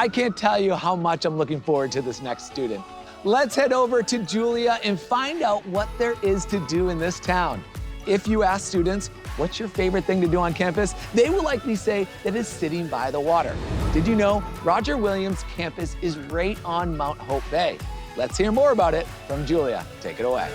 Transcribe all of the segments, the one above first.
I can't tell you how much I'm looking forward to this next student. Let's head over to Julia and find out what there is to do in this town. If you ask students, what's your favorite thing to do on campus? They will likely say that it's sitting by the water. Did you know Roger Williams campus is right on Mount Hope Bay? Let's hear more about it from Julia. Take it away.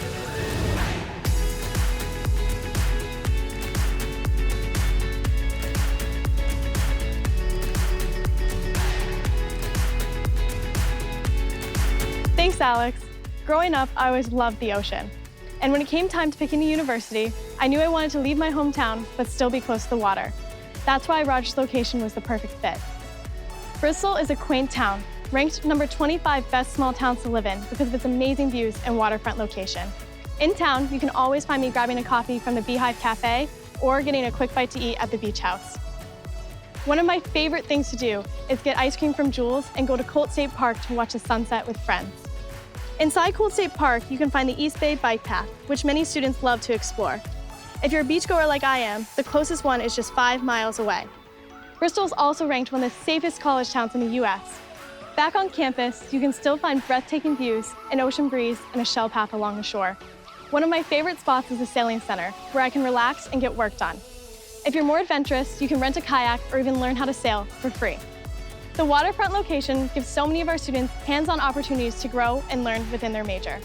Thanks, Alex. Growing up, I always loved the ocean. And when it came time to picking a university, I knew I wanted to leave my hometown, but still be close to the water. That's why Rogers' location was the perfect fit. Bristol is a quaint town, ranked number 25 best small towns to live in because of its amazing views and waterfront location. In town, you can always find me grabbing a coffee from the Beehive Cafe or getting a quick bite to eat at the beach house. One of my favorite things to do is get ice cream from Jules and go to Colt State Park to watch the sunset with friends. Inside Colt State Park, you can find the East Bay Bike Path, which many students love to explore. If you're a beachgoer like I am, the closest one is just 5 miles away. Bristol is also ranked one of the safest college towns in the US. Back on campus, you can still find breathtaking views, an ocean breeze, and a shell path along the shore. One of my favorite spots is the Sailing Center, where I can relax and get work done. If you're more adventurous, you can rent a kayak or even learn how to sail for free. The waterfront location gives so many of our students hands-on opportunities to grow and learn within their major.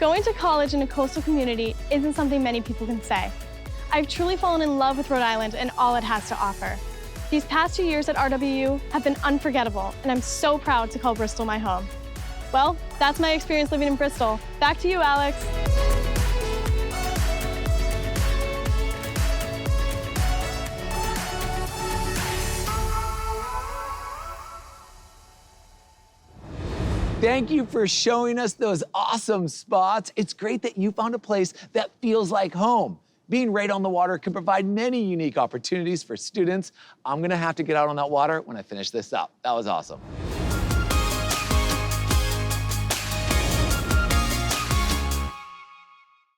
Going to college in a coastal community isn't something many people can say. I've truly fallen in love with Rhode Island and all it has to offer. These past 2 years at RWU have been unforgettable, and I'm so proud to call Bristol my home. Well, that's my experience living in Bristol. Back to you, Alex. Thank you for showing us those awesome spots. It's great that you found a place that feels like home. Being right on the water can provide many unique opportunities for students. I'm gonna have to get out on that water when I finish this up. That was awesome.